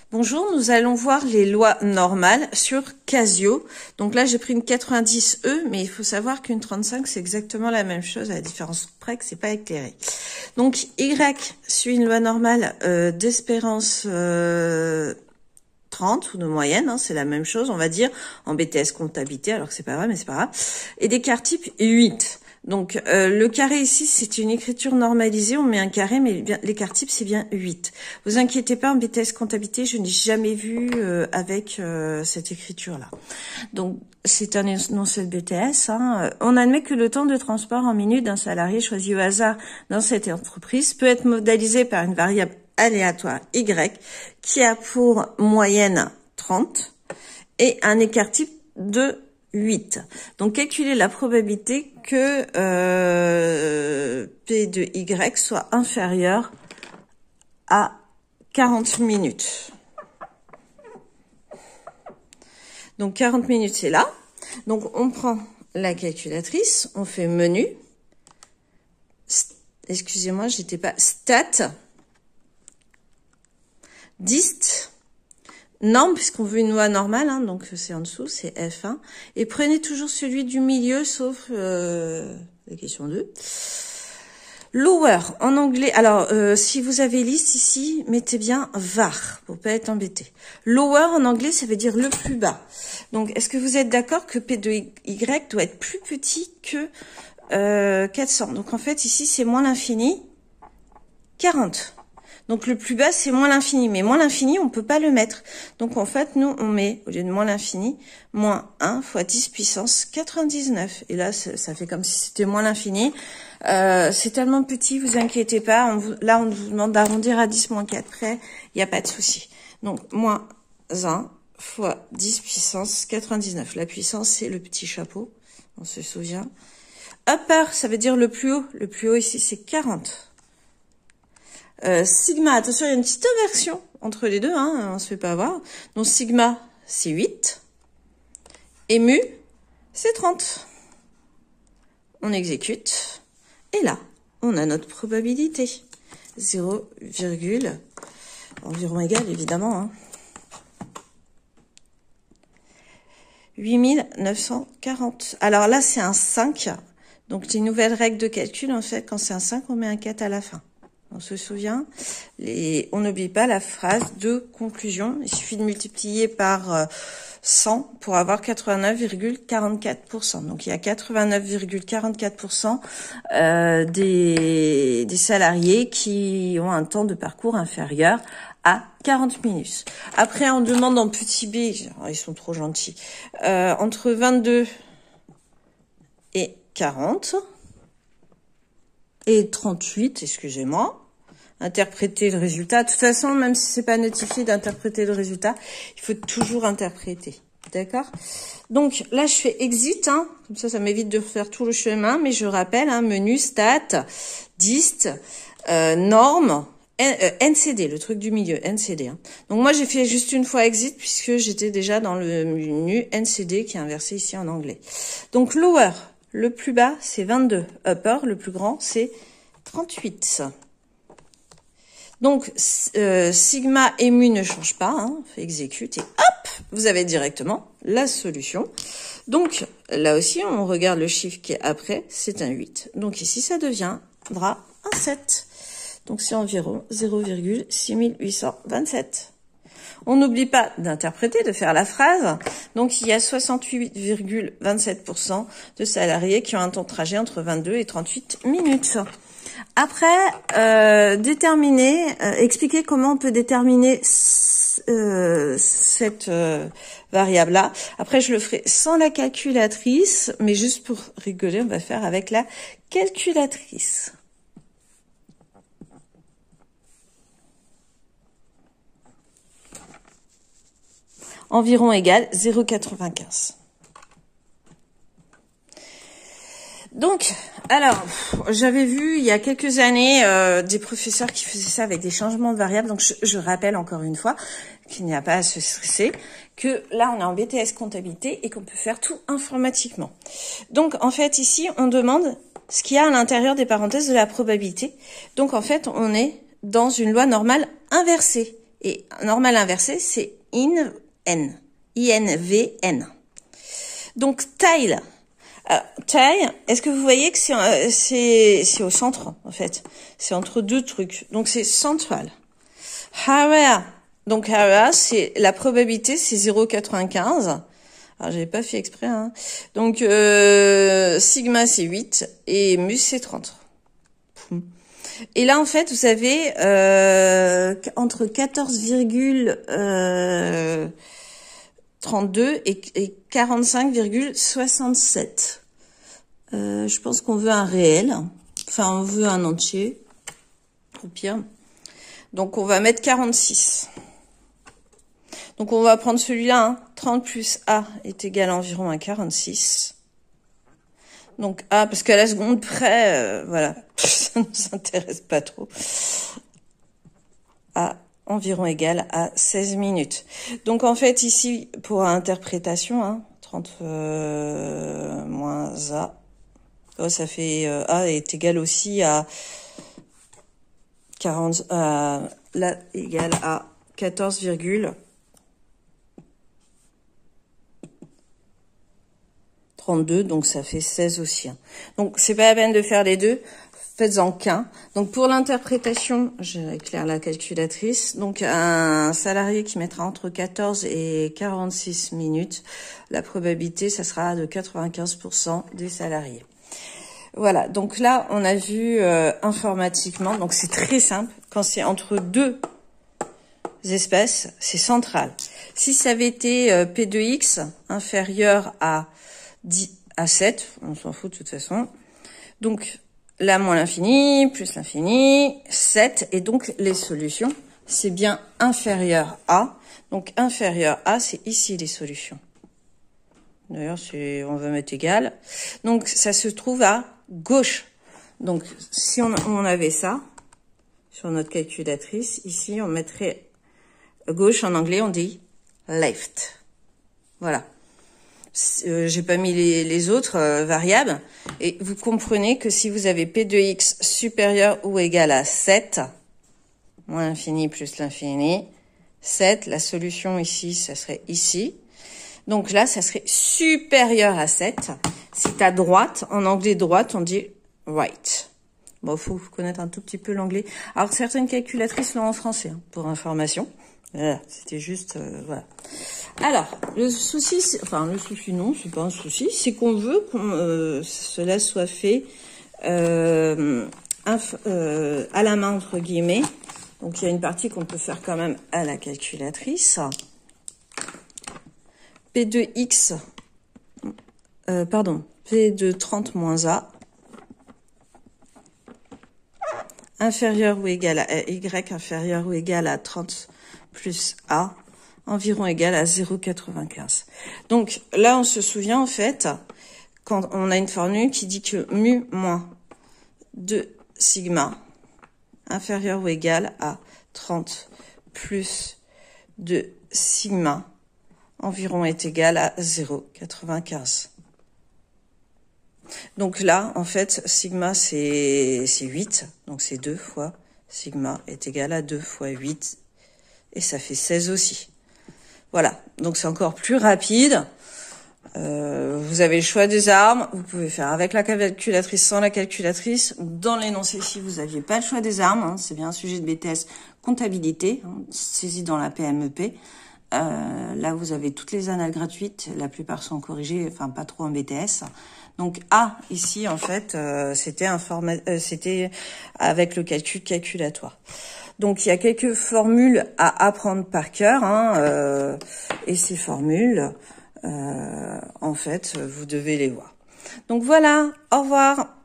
Bonjour, nous allons voir les lois normales sur Casio. Donc là, j'ai pris une 90E, mais il faut savoir qu'une 35, c'est exactement la même chose, à la différence près que c'est pas éclairé. Donc, Y suit une loi normale d'espérance 30 ou de moyenne, hein, c'est la même chose, on va dire, en BTS comptabilité, alors que c'est pas vrai, mais c'est pas grave. Et d'écart type 8. Donc, le carré ici, c'est une écriture normalisée. On met un carré, mais l'écart type, c'est bien 8. Vous inquiétez pas, en BTS comptabilité, je n'ai jamais vu avec cette écriture-là. Donc, c'est un énoncé de BTS. Hein. On admet que le temps de transport en minutes d'un salarié choisi au hasard dans cette entreprise peut être modélisé par une variable aléatoire Y qui a pour moyenne 30 et un écart type de 8. Donc, calculer la probabilité que P de Y soit inférieur à 40 minutes. Donc, 40 minutes, c'est là. Donc, on prend la calculatrice, on fait menu. Excusez-moi, j'étais pas... Stat. Dist. Norme, puisqu'on veut une loi normale, hein, donc c'est en dessous, c'est F1. Et prenez toujours celui du milieu, sauf la question 2. Lower, en anglais, alors si vous avez liste ici, mettez bien var, pour pas être embêté. Lower, en anglais, ça veut dire le plus bas. Donc, est-ce que vous êtes d'accord que P de Y doit être plus petit que 400? Donc, en fait, ici, c'est moins l'infini, 40. Donc, le plus bas, c'est moins l'infini. Mais moins l'infini, on peut pas le mettre. Donc, en fait, nous, on met, au lieu de moins l'infini, moins 1 fois 10 puissance 99. Et là, ça fait comme si c'était moins l'infini. C'est tellement petit, vous inquiétez pas. Là, on vous demande d'arrondir à 10 moins 4 près. Il n'y a pas de souci. Donc, moins 1 fois 10 puissance 99. La puissance, c'est le petit chapeau. On se souvient. Upper, ça veut dire le plus haut. Le plus haut ici, c'est 40. Sigma, attention, il y a une petite inversion entre les deux, hein, on se fait pas avoir. Donc sigma, c'est 8. Et mu, c'est 30. On exécute. Et là, on a notre probabilité. 0, environ égal, évidemment. Hein. 8940. Alors là, c'est un 5. Donc, c'est une nouvelle règle de calcul. En fait, quand c'est un 5, on met un 4 à la fin. On se souvient, on n'oublie pas la phrase de conclusion. Il suffit de multiplier par 100 pour avoir 89,44%. Donc, il y a 89,44% des salariés qui ont un temps de parcours inférieur à 40 minutes. Après, on demande en petit b, ils sont trop gentils, entre 22 et 40... et 38, excusez-moi, interpréter le résultat. De toute façon, même si c'est pas notifié d'interpréter le résultat, il faut toujours interpréter. D'accord? Donc, là, je fais exit, hein. Comme ça m'évite de refaire tout le chemin, mais je rappelle, hein, menu, stat, dist, norme, NCD, le truc du milieu, NCD. Hein. Donc, moi, j'ai fait juste une fois exit, puisque j'étais déjà dans le menu NCD, qui est inversé ici en anglais. Donc, lower. Le plus bas, c'est 22. Upper, le plus grand, c'est 38. Donc, sigma et mu ne changent pas. Hein, on fait exécute et hop, vous avez directement la solution. Donc, là aussi, on regarde le chiffre qui est après, c'est un 8. Donc, ici, ça deviendra un 7. Donc, c'est environ 0,6827. On n'oublie pas d'interpréter, de faire la phrase. Donc, il y a 68,27% de salariés qui ont un temps de trajet entre 22 et 38 minutes. Après, expliquer comment on peut déterminer cette variable-là. Après, je le ferai sans la calculatrice, mais juste pour rigoler, on va faire avec la calculatrice. Environ égal 0,95. Donc, alors, j'avais vu il y a quelques années des professeurs qui faisaient ça avec des changements de variables. Donc, je rappelle encore une fois qu'il n'y a pas à se stresser, que là, on est en BTS comptabilité et qu'on peut faire tout informatiquement. Donc, en fait, ici, on demande ce qu'il y a à l'intérieur des parenthèses de la probabilité. Donc, en fait, on est dans une loi normale inversée. Et normal inversé, c'est INVN. INVN. Donc, tile. Tile, est-ce que vous voyez que c'est au centre, en fait? C'est entre deux trucs. Donc, c'est central. Area. Donc, area, c'est la probabilité, c'est 0,95. Alors, j'avais pas fait exprès, hein. Donc, sigma, c'est 8 et mu, c'est 30. Et là, en fait, vous avez entre 14,32 et 45,67. Je pense qu'on veut un réel. Enfin, on veut un entier. Au pire. Donc, on va mettre 46. Donc, on va prendre celui-là. Hein. 30 plus A est égal environ à 46. Donc, A, parce qu'à la seconde près, voilà, ça ne nous intéresse pas trop. A environ égal à 16 minutes. Donc, en fait, ici, pour interprétation, hein, 30 moins A, oh, ça fait A est égal aussi à 40, là, égal à 14,32. Donc ça fait 16 aussi. Donc c'est pas la peine de faire les deux, faites-en qu'un. Donc pour l'interprétation, j'éclaire la calculatrice. Donc un salarié qui mettra entre 14 et 46 minutes, la probabilité, ça sera de 95% des salariés. Voilà, donc là on a vu informatiquement, donc c'est très simple. Quand c'est entre deux espèces, c'est central. Si ça avait été P2X inférieur à 7, on s'en fout de toute façon. Donc, là, moins l'infini, plus l'infini, 7. Et donc, les solutions, c'est bien inférieur à. Donc, inférieur à, c'est ici les solutions. D'ailleurs, on va mettre égal. Donc, ça se trouve à gauche. Donc, si on avait ça, sur notre calculatrice, ici, on mettrait gauche. En anglais, on dit left. Voilà. J'ai pas mis les autres variables. Et vous comprenez que si vous avez P de X supérieur ou égal à 7, moins l'infini plus l'infini, 7, la solution ici, ça serait ici. Donc là, ça serait supérieur à 7. C'est à droite. En anglais droite, on dit right. Bon, faut connaître un tout petit peu l'anglais. Alors, certaines calculatrices l'ont en français, hein, pour information. Voilà, c'était juste, voilà. Alors, le souci, le souci non, c'est pas un souci, c'est qu'on veut que cela soit fait à la main, entre guillemets. Donc, il y a une partie qu'on peut faire quand même à la calculatrice. P de X, P de 30 moins A, inférieur ou égal à Y, inférieur ou égal à 30 plus A, environ égal à 0,95. Donc là, on se souvient en fait, quand on a une formule qui dit que mu moins 2 sigma inférieur ou égal à 30 plus 2 sigma environ est égal à 0,95. Donc là, en fait, sigma c'est 8, donc c'est 2 fois sigma est égal à 2 fois 8, et ça fait 16 aussi. Voilà, donc c'est encore plus rapide. Vous avez le choix des armes. Vous pouvez faire avec la calculatrice, sans la calculatrice. Dans l'énoncé, si vous n'aviez pas le choix des armes, hein, c'est bien un sujet de BTS comptabilité, hein, saisi dans la PMEP. Là, vous avez toutes les annales gratuites. La plupart sont corrigées, enfin pas trop en BTS. Donc A, ici, en fait, c'était avec le calcul calculatoire. Donc, il y a quelques formules à apprendre par cœur, hein, et ces formules, en fait, vous devez les voir. Donc, voilà, au revoir.